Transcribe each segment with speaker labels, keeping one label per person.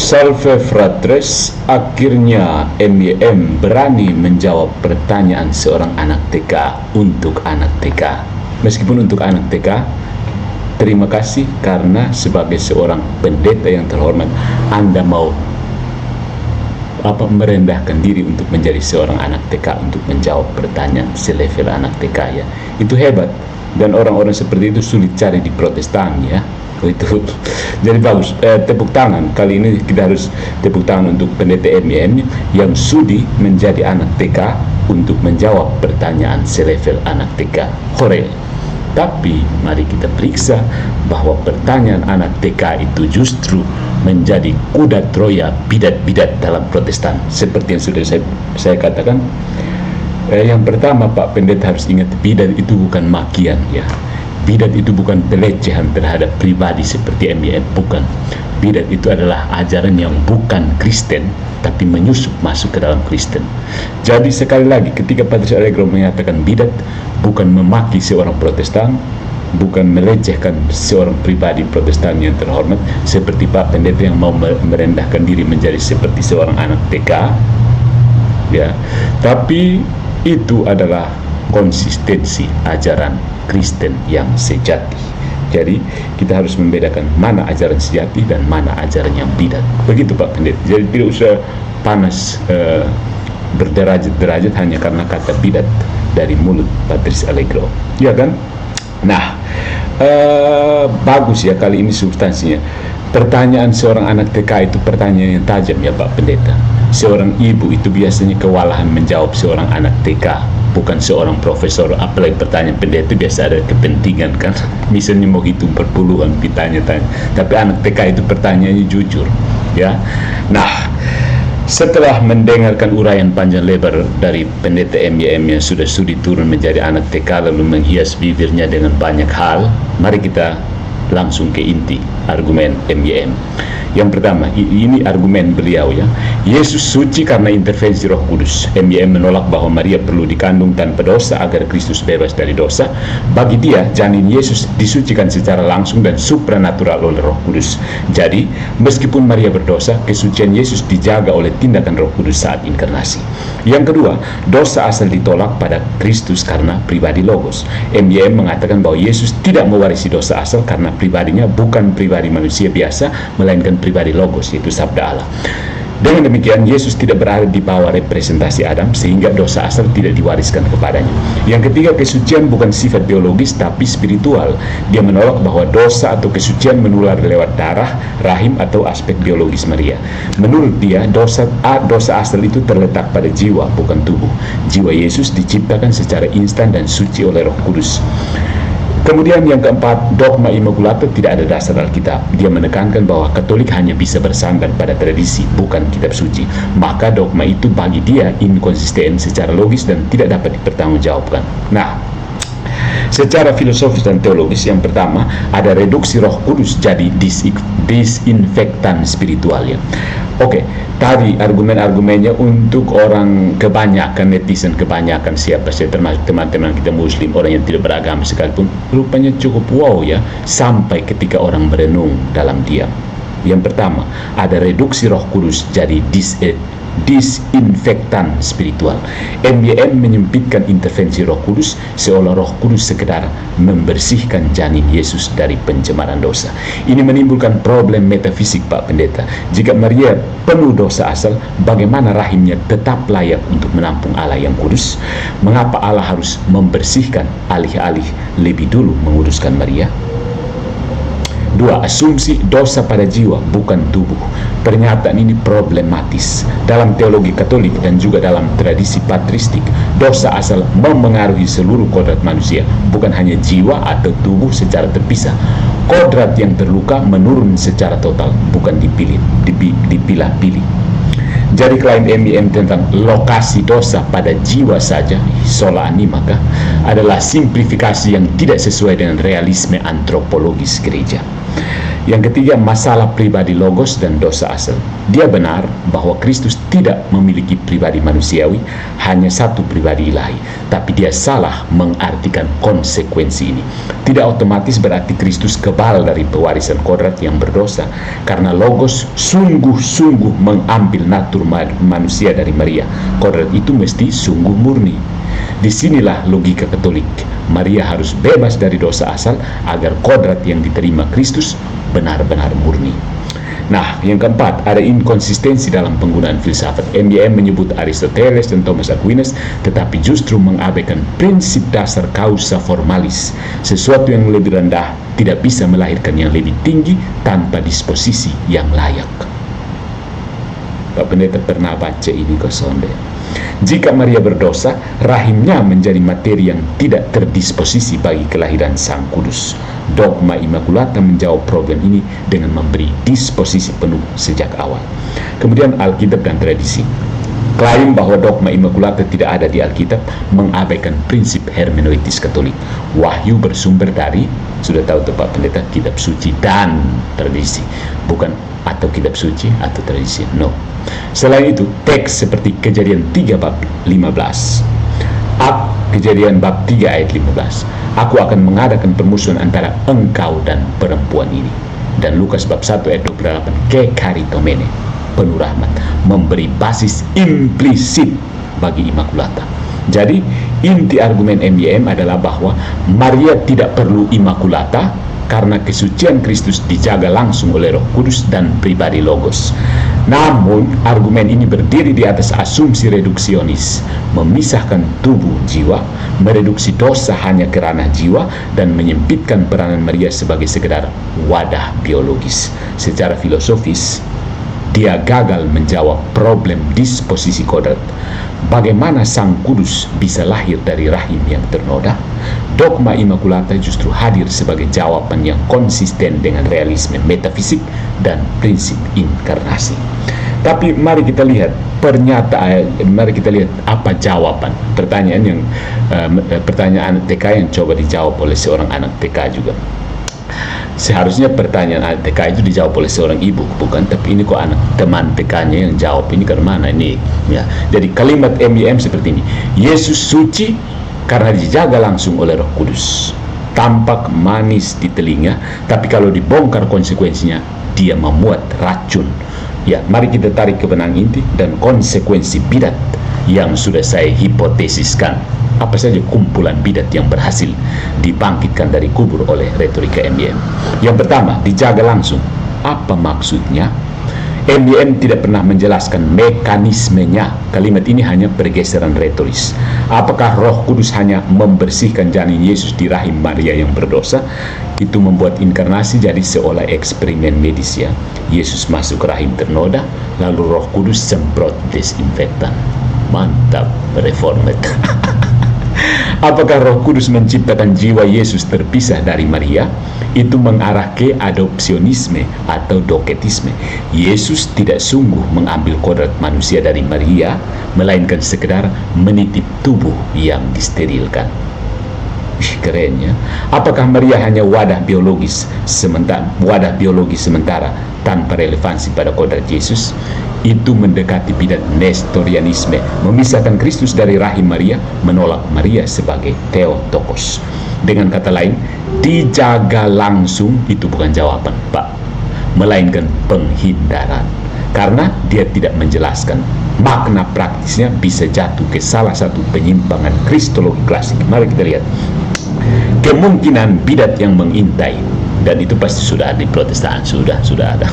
Speaker 1: Salve fratres, akhirnya MYM berani menjawab pertanyaan seorang anak TK untuk anak TK. Meskipun untuk anak TK, terima kasih karena sebagai seorang pendeta yang terhormat, Anda mau merendahkan diri untuk menjadi seorang anak TK untuk menjawab pertanyaan selevel anak TK ya. Itu hebat, dan orang-orang seperti itu sulit cari di Protestan ya. Itu jadi bagus, tepuk tangan. Kali ini kita harus tepuk tangan untuk pendeta MYM yang sudi menjadi anak TK untuk menjawab pertanyaan selevel anak TK. Hore. Tapi mari kita periksa bahwa pertanyaan anak TK itu justru menjadi kuda Troya bidat-bidat dalam Protestan. Seperti yang sudah saya katakan, yang pertama Pak Pendeta harus ingat, bidat itu bukan makian ya. Bidat itu bukan pelecehan terhadap pribadi seperti MYM, bukan. Bidat itu adalah ajaran yang bukan Kristen, tapi menyusup masuk ke dalam Kristen. Jadi sekali lagi, ketika Patrice Allegro menyatakan bidat, bukan memaki seorang Protestan, bukan melecehkan seorang pribadi Protestan yang terhormat, seperti Pak Pendeta yang mau merendahkan diri menjadi seperti seorang anak TK, ya. Tapi itu adalah konsistensi ajaran Kristen yang sejati. Jadi kita harus membedakan mana ajaran sejati dan mana ajaran yang bidat. Begitu Pak Pendeta. Jadi tidak usah panas berderajat-derajat hanya karena kata bidat dari mulut Patrice Allegro, ya kan? Nah, bagus ya kali ini substansinya. Pertanyaan seorang anak TK itu pertanyaan yang tajam ya Pak Pendeta. Seorang ibu itu biasanya kewalahan menjawab seorang anak TK, bukan seorang profesor. Apalagi pertanyaan pendeta biasa ada kepentingan kan, misalnya mau hitung perpuluhan ditanya-tanya, tapi anak TK itu pertanyaannya jujur ya. Nah, setelah mendengarkan uraian panjang lebar dari pendeta MYM yang sudah sudi turun menjadi anak TK lalu menghias bibirnya dengan banyak hal, mari kita langsung ke inti argumen MYM. Yang pertama, ini argumen beliau ya. Yesus suci karena intervensi Roh Kudus. MYM menolak bahwa Maria perlu dikandung tanpa dosa agar Kristus bebas dari dosa. Bagi dia, janin Yesus disucikan secara langsung dan supranatural oleh Roh Kudus. Jadi, meskipun Maria berdosa, kesucian Yesus dijaga oleh tindakan Roh Kudus saat inkarnasi. Yang kedua, dosa asal ditolak pada Kristus karena pribadi Logos. MYM mengatakan bahwa Yesus tidak mewarisi dosa asal karena pribadinya bukan pribadi manusia biasa, melainkan pribadi Logos, yaitu sabda Allah. Dengan demikian, Yesus tidak berada di bawah representasi Adam, sehingga dosa asal tidak diwariskan kepadanya. Yang ketiga, kesucian bukan sifat biologis tapi spiritual. Dia menolak bahwa dosa atau kesucian menular lewat darah, rahim atau aspek biologis Maria. Menurut dia, dosa asal itu terletak pada jiwa, bukan tubuh. Jiwa Yesus diciptakan secara instan dan suci oleh Roh Kudus. Kemudian yang keempat, dogma Immaculata tidak ada dasar Alkitab. Dia menekankan bahwa Katolik hanya bisa bersandar pada tradisi, bukan kitab suci. Maka dogma itu bagi dia inkonsisten secara logis dan tidak dapat dipertanggungjawabkan. Nah, secara filosofis dan teologis, yang pertama, ada reduksi Roh Kudus jadi disinfektan spiritual ya. Oke, tadi argumen-argumennya untuk orang kebanyakan, netizen kebanyakan, siapa saja termasuk teman-teman kita Muslim, orang yang tidak beragama sekalipun, rupanya cukup wow ya, sampai ketika orang merenung dalam diam. Yang pertama, ada reduksi Roh Kudus jadi disinfektan spiritual. MYM menyempitkan intervensi Roh Kudus seolah Roh Kudus sekedar membersihkan janin Yesus dari pencemaran dosa. Ini menimbulkan problem metafisik Pak Pendeta. Jika Maria penuh dosa asal, bagaimana rahimnya tetap layak untuk menampung Allah yang kudus? Mengapa Allah harus membersihkan alih-alih lebih dulu menguduskan Maria? Dua, asumsi dosa pada jiwa bukan tubuh. Pernyataan ini problematis. Dalam teologi Katolik dan juga dalam tradisi patristik, dosa asal memengaruhi seluruh kodrat manusia, bukan hanya jiwa atau tubuh secara terpisah. Kodrat yang terluka menurun secara total, bukan dipilah-pilih. Jadi klaim MYM tentang lokasi dosa pada jiwa saja, sola animaka, adalah simplifikasi yang tidak sesuai dengan realisme antropologis gereja. Yang ketiga, masalah pribadi logos dan dosa asal. Dia benar bahwa Kristus tidak memiliki pribadi manusiawi, hanya satu pribadi ilahi. Tapi dia salah mengartikan konsekuensi ini. Tidak otomatis berarti Kristus kebal dari pewarisan kodrat yang berdosa, karena logos sungguh-sungguh mengambil natur manusia dari Maria. Kodrat itu mesti sungguh murni. Disinilah logika Katolik. Maria harus bebas dari dosa asal agar kodrat yang diterima Kristus benar-benar murni. Nah, yang keempat, ada inkonsistensi dalam penggunaan filsafat. MYM menyebut Aristoteles dan Thomas Aquinas, tetapi justru mengabaikan prinsip dasar causa formalis. Sesuatu yang lebih rendah tidak bisa melahirkan yang lebih tinggi tanpa disposisi yang layak. Pak Pendeta pernah baca ini ke sonde. Jika Maria berdosa, rahimnya menjadi materi yang tidak terdisposisi bagi kelahiran Sang Kudus. Dogma Immaculata menjawab problem ini dengan memberi disposisi penuh sejak awal. Kemudian Alkitab dan tradisi. Klaim bahwa dogma Immaculata tidak ada di Alkitab mengabaikan prinsip hermeneutis Katolik. Wahyu bersumber dari, sudah tahu tuh Pak Pendeta, kitab suci dan tradisi, bukan atau kitab suci atau tradisi. No. Selain itu, teks seperti Kejadian 3 bab 15, Kejadian bab 3 ayat 15, aku akan mengadakan permusuhan antara engkau dan perempuan ini, dan Lukas bab 1 ayat 28, kekaritomene, penuh rahmat, memberi basis implisit bagi Immaculata. Jadi inti argumen MYM adalah bahwa Maria tidak perlu Immaculata karena kesucian Kristus dijaga langsung oleh Roh Kudus dan pribadi logos. Namun argumen ini berdiri di atas asumsi reduksionis, memisahkan tubuh jiwa, mereduksi dosa hanya ke ranah jiwa, dan menyempitkan peranan Maria sebagai sekedar wadah biologis. Secara filosofis, dia gagal menjawab problem disposisi kodrat. Bagaimana Sang Kudus bisa lahir dari rahim yang ternoda? Dogma Immaculata justru hadir sebagai jawaban yang konsisten dengan realisme metafisik dan prinsip inkarnasi. Tapi mari kita lihat apa jawaban pertanyaan TK yang coba dijawab oleh seorang anak TK juga. Seharusnya pertanyaan TK itu dijawab oleh seorang ibu, bukan? Tapi ini kok anak teman TK-nya yang jawab. Ini ke mana ini? Ya. Jadi kalimat MYM seperti ini. Yesus suci karena dijaga langsung oleh Roh Kudus. Tampak manis di telinga, tapi kalau dibongkar konsekuensinya, dia memuat racun. Ya, mari kita tarik ke benang inti dan konsekuensi bidat yang sudah saya hipotesiskan. Apa saja kumpulan bidat yang berhasil dibangkitkan dari kubur oleh retorika MYM. Yang pertama, dijaga langsung. Apa maksudnya? MYM tidak pernah menjelaskan mekanismenya. Kalimat ini hanya pergeseran retoris. Apakah Roh Kudus hanya membersihkan janin Yesus di rahim Maria yang berdosa? Itu membuat inkarnasi jadi seolah eksperimen medis, ya. Yesus masuk ke rahim ternoda, lalu Roh Kudus semprot desinfektan. Mantap, reformed. Apakah Roh Kudus menciptakan jiwa Yesus terpisah dari Maria? Itu mengarah ke adopsionisme atau doketisme. Yesus tidak sungguh mengambil kodrat manusia dari Maria, melainkan sekedar menitip tubuh yang disterilkan. Keren, ya. Apakah Maria hanya wadah biologis sementara tanpa relevansi pada kodrat Yesus? Itu mendekati bidat Nestorianisme, memisahkan Kristus dari rahim Maria, menolak Maria sebagai Theotokos. Dengan kata lain, dijaga langsung itu bukan jawaban, Pak, melainkan penghindaran. Karena dia tidak menjelaskan makna praktisnya, bisa jatuh ke salah satu penyimpangan kristologi klasik. Mari kita lihat kemungkinan bidat yang mengintai, dan itu pasti sudah ada di Protestan, sudah ada.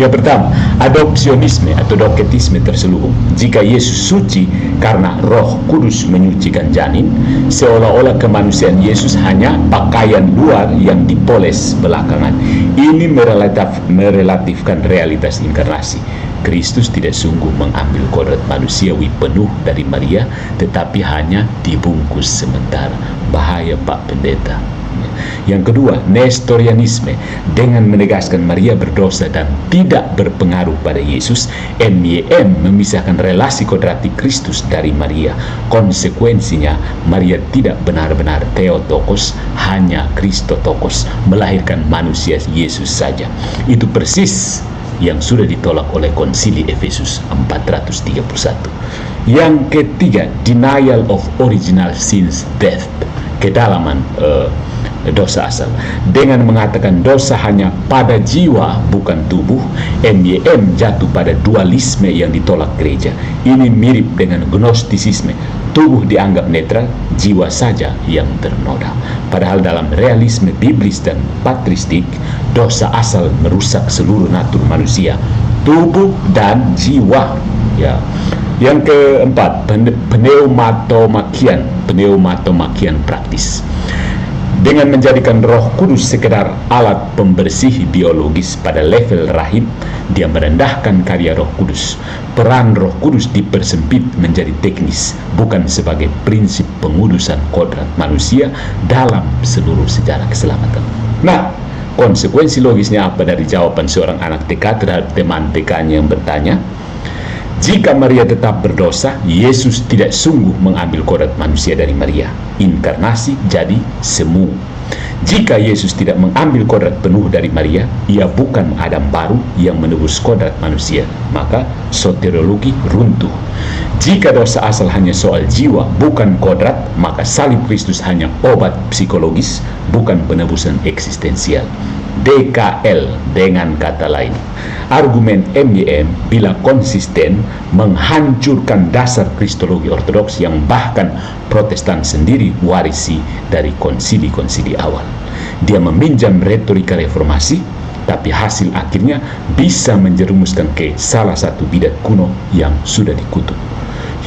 Speaker 1: Yang pertama, adopsionisme atau doketisme terselubung. Jika Yesus suci karena Roh Kudus menyucikan janin, seolah-olah kemanusiaan Yesus hanya pakaian luar yang dipoles belakangan. Ini merelatifkan realitas inkarnasi. Kristus tidak sungguh mengambil kodrat manusiawi penuh dari Maria, tetapi hanya dibungkus sementara. Bahaya, Pak Pendeta. Yang kedua, Nestorianisme dengan menegaskan Maria berdosa dan tidak berpengaruh menaruh pada Yesus, MYM memisahkan relasi kodratik Kristus dari Maria. Konsekuensinya, Maria tidak benar-benar Theotokos, hanya Christotokos, melahirkan manusia Yesus saja. Itu persis yang sudah ditolak oleh Konsili Efesus 431. Yang ketiga, denial of original sin's death, kedalaman dosa asal. Dengan mengatakan dosa hanya pada jiwa bukan tubuh, MYM jatuh pada dualisme yang ditolak gereja. Ini mirip dengan gnostisisme. Tubuh dianggap netral, jiwa saja yang ternoda. Padahal dalam realisme biblis dan patristik, dosa asal merusak seluruh natur manusia, tubuh dan jiwa. Ya. Yang keempat, pneumatomakian praktis. Dengan menjadikan Roh Kudus sekedar alat pembersih biologis pada level rahim, dia merendahkan karya Roh Kudus. Peran Roh Kudus dipersempit menjadi teknis, bukan sebagai prinsip pengudusan kodrat manusia dalam seluruh sejarah keselamatan. Nah, konsekuensi logisnya apa dari jawaban seorang anak TK terhadap teman TK-nya yang bertanya? Jika Maria tetap berdosa, Yesus tidak sungguh mengambil kodrat manusia dari Maria. Inkarnasi jadi semu. Jika Yesus tidak mengambil kodrat penuh dari Maria, ia bukan Adam baru yang menebus kodrat manusia. Maka soteriologi runtuh. Jika dosa asal hanya soal jiwa, bukan kodrat, maka salib Kristus hanya obat psikologis, bukan penebusan eksistensial. DKL dengan kata lain, argumen MYM bila konsisten menghancurkan dasar kristologi ortodoks yang bahkan Protestan sendiri warisi dari konsili-konsili awal. Dia meminjam retorika reformasi, tapi hasil akhirnya bisa menjerumuskan ke salah satu bidat kuno yang sudah dikutuk.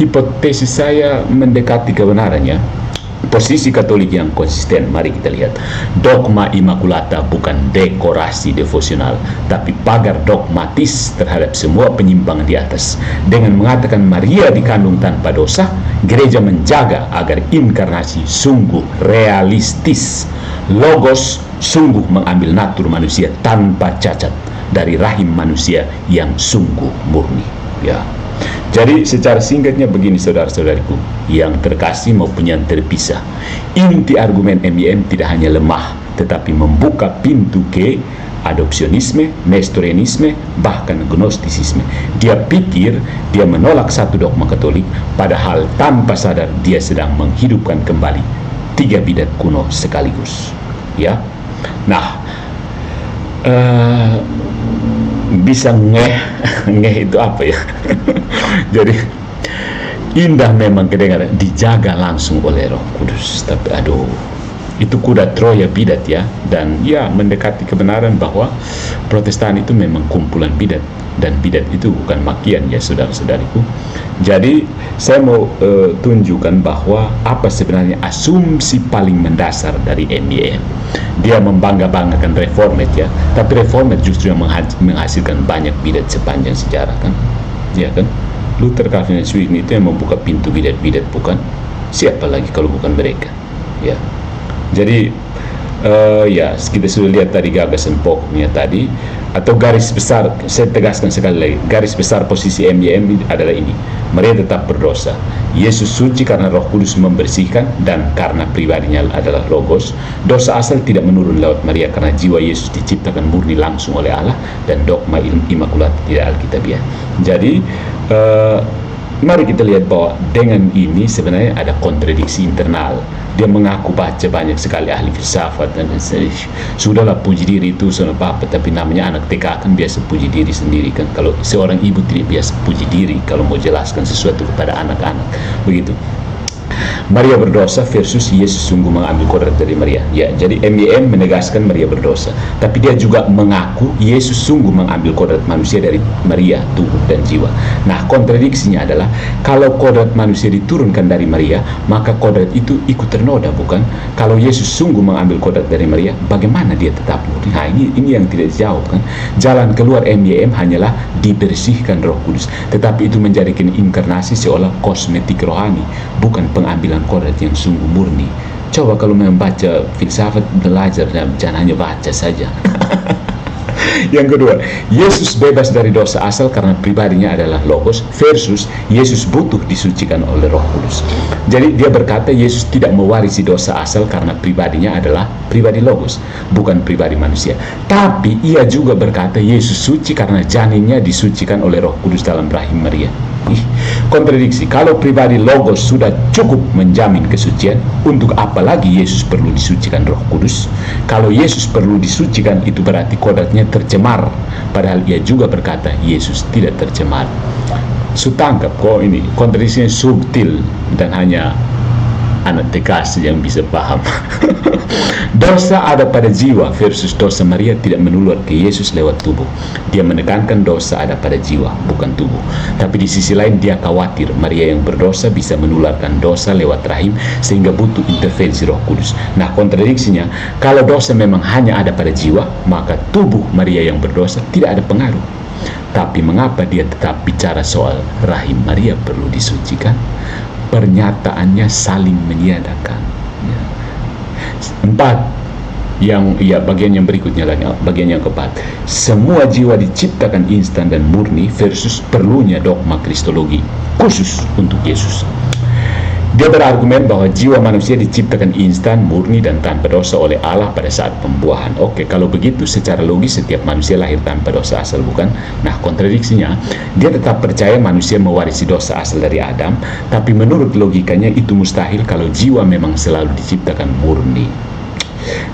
Speaker 1: Hipotesis saya mendekati kebenarannya. Posisi Katolik yang konsisten, mari kita lihat. Dogma Immaculata bukan dekorasi devosional, tapi pagar dogmatis terhadap semua penyimpangan di atas. Dengan mengatakan Maria dikandung tanpa dosa, gereja menjaga agar inkarnasi sungguh realistis. Logos sungguh mengambil natur manusia tanpa cacat dari rahim manusia yang sungguh murni. Ya. Jadi secara singkatnya begini saudara-saudariku yang terkasih maupun yang terpisah, inti argumen MYM tidak hanya lemah, tetapi membuka pintu ke adopsionisme, nestorianisme, bahkan gnostisisme. Dia pikir dia menolak satu dogma Katolik, padahal tanpa sadar dia sedang menghidupkan kembali tiga bidat kuno sekaligus. Ya, nah, bisa ngeh itu apa ya? Jadi indah memang kedengaran, dijaga langsung oleh Roh Kudus, tapi aduh, itu kuda Troya bidat ya, dan ya mendekati kebenaran bahwa Protestan itu memang kumpulan bidat, dan bidat itu bukan makian ya saudara-saudariku. Jadi saya mau tunjukkan bahwa apa sebenarnya asumsi paling mendasar dari MYM. Dia membangga-banggakan reformat ya, tapi reformat justru yang menghasilkan banyak bidat sepanjang sejarah kan, ya kan? Luther, Calvin, dan Zwingli itu yang membuka pintu bidat-bidat, bukan? Siapa lagi kalau bukan mereka? Ya. Jadi ya kita sudah lihat tadi gagasan pokoknya tadi, atau garis besar. Saya tegaskan sekali lagi, garis besar posisi MYM adalah ini: Maria tetap berdosa, Yesus suci karena Roh Kudus membersihkan, dan karena pribadinya adalah Logos. Dosa asal tidak menurun lewat Maria karena jiwa Yesus diciptakan murni langsung oleh Allah, dan dogma Immaculata tidak alkitabiah. Jadi mari kita lihat bahwa dengan ini sebenarnya ada kontradiksi internal. Dia mengaku baca banyak sekali ahli filsafat dan sudahlah, puji diri itu soal apa, tapi namanya anak TK kan biasa puji diri sendiri kan. Kalau seorang ibu tidak biasa puji diri kalau mau jelaskan sesuatu kepada anak-anak, begitu. Maria berdosa versus Yesus sungguh mengambil kodrat dari Maria. Ya, jadi MYM menegaskan Maria berdosa, tapi dia juga mengaku Yesus sungguh mengambil kodrat manusia dari Maria, tubuh dan jiwa. Nah, kontradiksinya adalah kalau kodrat manusia diturunkan dari Maria, maka kodrat itu ikut ternoda, bukan? Kalau Yesus sungguh mengambil kodrat dari Maria, bagaimana dia tetap murni? Nah, ini yang tidak dijawab kan. Jalan keluar MYM hanyalah dibersihkan Roh Kudus, tetapi itu menjadikan inkarnasi seolah kosmetik rohani, bukan pengambilan kodrat yang sungguh murni. Coba kalau membaca filsafat, belajar, jangan hanya baca saja. Yang kedua, Yesus bebas dari dosa asal karena pribadinya adalah Logos, versus Yesus butuh disucikan oleh Roh Kudus. Jadi dia berkata Yesus tidak mewarisi dosa asal karena pribadinya adalah pribadi Logos, bukan pribadi manusia. Tapi ia juga berkata Yesus suci karena janinnya disucikan oleh Roh Kudus dalam rahim Maria. Kontradiksi. Kalau pribadi Logos sudah cukup menjamin kesucian, untuk apa lagi Yesus perlu disucikan Roh Kudus? Kalau Yesus perlu disucikan, itu berarti kodratnya tercemar, padahal ia juga berkata Yesus tidak tercemar. Tangkap kok ini kontradiksinya subtil dan hanya anak TK yang bisa paham. Dosa ada pada jiwa versus dosa Maria tidak menular ke Yesus lewat tubuh. Dia menekankan dosa ada pada jiwa, bukan tubuh. Tapi di sisi lain dia khawatir Maria yang berdosa bisa menularkan dosa lewat rahim sehingga butuh intervensi Roh Kudus. Nah, kontradiksinya, kalau dosa memang hanya ada pada jiwa, maka tubuh Maria yang berdosa tidak ada pengaruh. Tapi mengapa dia tetap bicara soal rahim Maria perlu disucikan? Pernyataannya saling menyatakan. Empat, bagian yang berikutnya lagi, bagian yang keempat. Semua jiwa diciptakan instan dan murni versus perlunya dogma kristologi khusus untuk Yesus. Dia berargumen bahwa jiwa manusia diciptakan instan, murni, dan tanpa dosa oleh Allah pada saat pembuahan. Oke, kalau begitu secara logis setiap manusia lahir tanpa dosa asal, bukan? Nah, kontradiksinya, dia tetap percaya manusia mewarisi dosa asal dari Adam, tapi menurut logikanya itu mustahil kalau jiwa memang selalu diciptakan murni.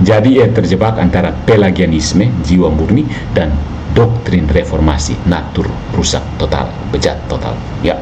Speaker 1: Jadi ia terjebak antara Pelagianisme, jiwa murni, dan doktrin reformasi, natur rusak total, bejat total. Ya.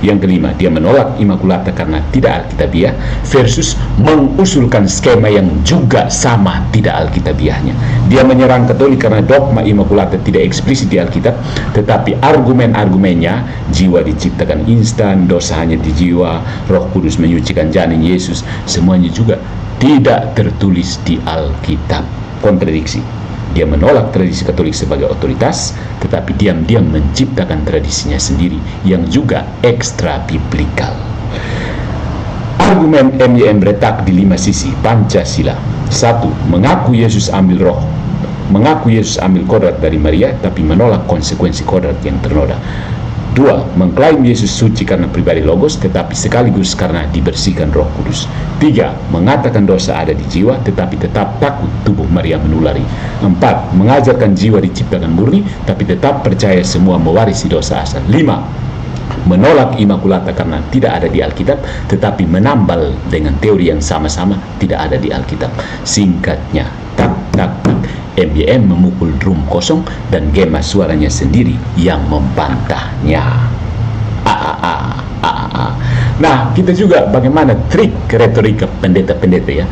Speaker 1: Yang kelima, dia menolak Immaculata karena tidak alkitabiah versus mengusulkan skema yang juga sama tidak alkitabiahnya. Dia menyerang Katolik karena dogma Immaculata tidak eksplisit di Alkitab, tetapi argumen-argumennya jiwa diciptakan instan, dosa hanya di jiwa, Roh Kudus menyucikan janin Yesus, semuanya juga tidak tertulis di Alkitab. Kontradiksi. Dia menolak tradisi Katolik sebagai otoritas, tetapi diam-diam menciptakan tradisinya sendiri yang juga ekstra biblikal. Argumen MYM retak di 5 sisi Pancasila. 1. Mengaku Yesus ambil kodrat dari Maria, tapi menolak konsekuensi kodrat yang ternoda. 2. Mengklaim Yesus suci karena pribadi Logos, tetapi sekaligus karena dibersihkan Roh Kudus. 3. Mengatakan dosa ada di jiwa, tetapi tetap takut tubuh Maria menulari. 4. Mengajarkan jiwa diciptakan murni, tapi tetap percaya semua mewarisi dosa asal. 5. Menolak Immaculata karena tidak ada di Alkitab, tetapi menambal dengan teori yang sama-sama tidak ada di Alkitab. Singkatnya, tak. MYM memukul drum kosong dan Gema suaranya sendiri yang membantahnya. Nah, kita juga bagaimana trik retorika pendeta-pendeta ya.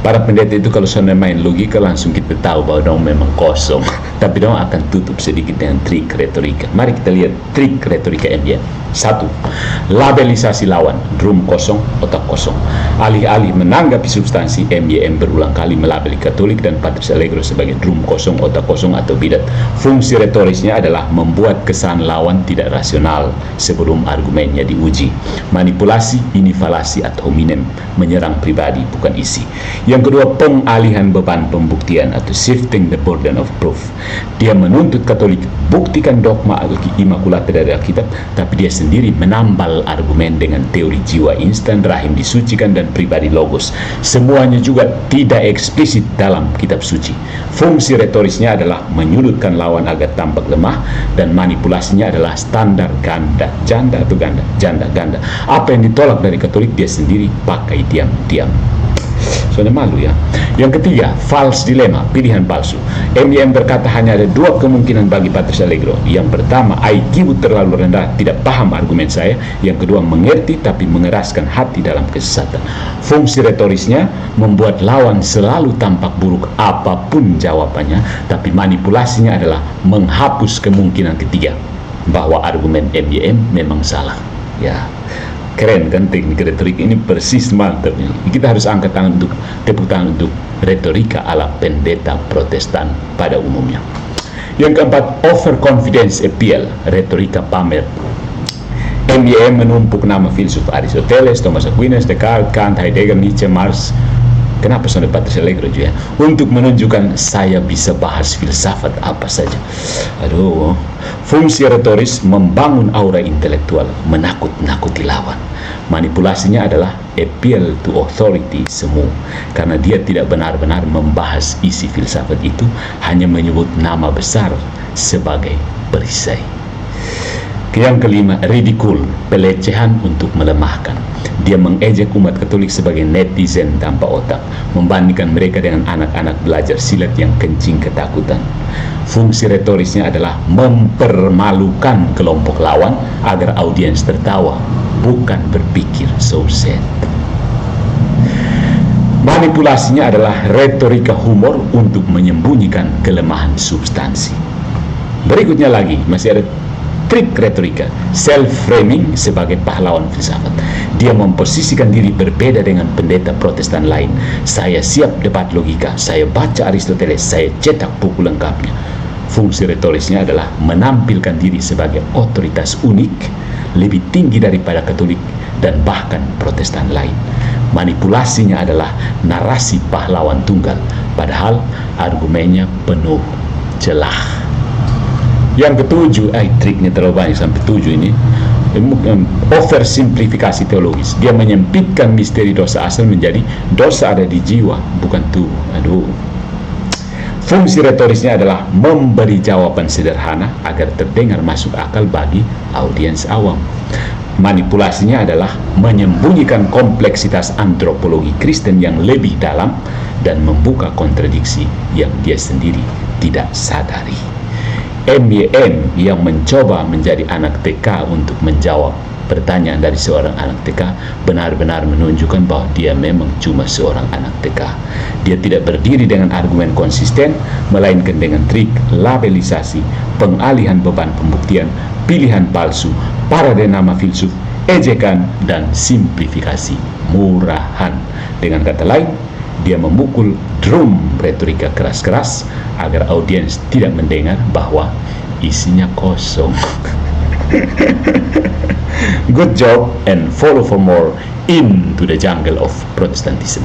Speaker 1: Para pendeta itu kalau sudah main logika langsung kita tahu bahwa dong memang kosong. Tapi dong akan tutup sedikit dengan trik retorika. Mari kita lihat trik retorika MYM. 1. Labelisasi lawan, drum kosong, otak kosong. Alih-alih menanggapi substansi, MYM berulang kali melabeli Katolik dan Patris Allegro sebagai drum kosong, otak kosong, atau bidat. Fungsi retorisnya adalah membuat kesan lawan tidak rasional sebelum argumennya diuji. Manipulasi, inifalasi, ad hominem, menyerang pribadi bukan isi. Yang kedua, pengalihan beban pembuktian atau shifting the burden of proof. Dia menuntut Katolik buktikan dogma Immaculata dari Alkitab, tapi dia sendiri menambal argumen dengan teori jiwa instan, rahim disucikan, dan pribadi Logos. Semuanya juga tidak eksplisit dalam kitab suci. Fungsi retorisnya adalah menyudutkan lawan agar tampak lemah, dan manipulasinya adalah standar ganda, janda atau ganda, janda, ganda. Apa yang ditolak dari Katolik dia sendiri pakai diam-diam. Soalnya malu ya. Yang ketiga, false dilema, pilihan palsu. MYM berkata hanya ada 2 kemungkinan bagi Patris Allegro. Yang pertama, IQ terlalu rendah, tidak paham argumen saya. Yang kedua, mengerti tapi mengeraskan hati dalam kesesatan. Fungsi retorisnya membuat lawan selalu tampak buruk apapun jawabannya, tapi manipulasinya adalah menghapus kemungkinan ketiga bahwa argumen MYM memang salah. Ya. Keren kan teknik retorik ini, persis mantap ini. Kita harus angkat tangan untuk tepuk tangan untuk retorika ala pendeta Protestan pada umumnya. Yang keempat, overconfidence appeal, retorika pamer. MYM menumpuk nama filsuf Aristoteles, Thomas Aquinas, Descartes, Kant, Heidegger, Nietzsche, Marx, Kenapa Sonny Patrice Allegro juga? Untuk menunjukkan saya bisa bahas filsafat apa saja. Aduh, fungsi retoris membangun aura intelektual, menakut-nakuti lawan. Manipulasinya adalah appeal to authority semu, karena dia tidak benar-benar membahas isi filsafat itu, hanya menyebut nama besar sebagai perisai. Yang kelima, ridicule, pelecehan untuk melemahkan. Dia mengejek umat Katolik sebagai netizen tanpa otak, membandingkan mereka dengan anak-anak belajar silat yang kencing ketakutan. Fungsi retorisnya adalah mempermalukan kelompok lawan agar audiens tertawa, bukan berpikir so sad. Manipulasinya adalah retorika humor untuk menyembunyikan kelemahan substansi. Berikutnya lagi, masih ada trik retorika, self-framing sebagai pahlawan filsafat. Dia memposisikan diri berbeda dengan pendeta Protestan lain. Saya siap debat logika, saya baca Aristoteles, saya cetak buku lengkapnya. Fungsi retorisnya adalah menampilkan diri sebagai otoritas unik, lebih tinggi daripada Katolik dan bahkan Protestan lain. Manipulasinya adalah narasi pahlawan tunggal, padahal argumennya penuh celah. Yang ketujuh, triknya terlalu banyak sampai 7 ini, oversimplifikasi teologis. Dia menyempitkan misteri dosa asal menjadi dosa ada di jiwa, bukan tubuh. Aduh. Fungsi retorisnya adalah memberi jawaban sederhana agar terdengar masuk akal bagi audiens awam. Manipulasinya adalah menyembunyikan kompleksitas antropologi Kristen yang lebih dalam dan membuka kontradiksi yang dia sendiri tidak sadari. MYM yang mencoba menjadi anak TK untuk menjawab pertanyaan dari seorang anak TK benar-benar menunjukkan bahwa dia memang cuma seorang anak TK. Dia tidak berdiri dengan argumen konsisten, melainkan dengan trik labelisasi, pengalihan beban pembuktian, pilihan palsu, paradigma filsuf, ejekan, dan simplifikasi murahan. Dengan kata lain, dia memukul drum retorika keras-keras agar audiens tidak mendengar bahwa isinya kosong. Good job and follow for more into the jungle of Protestantism.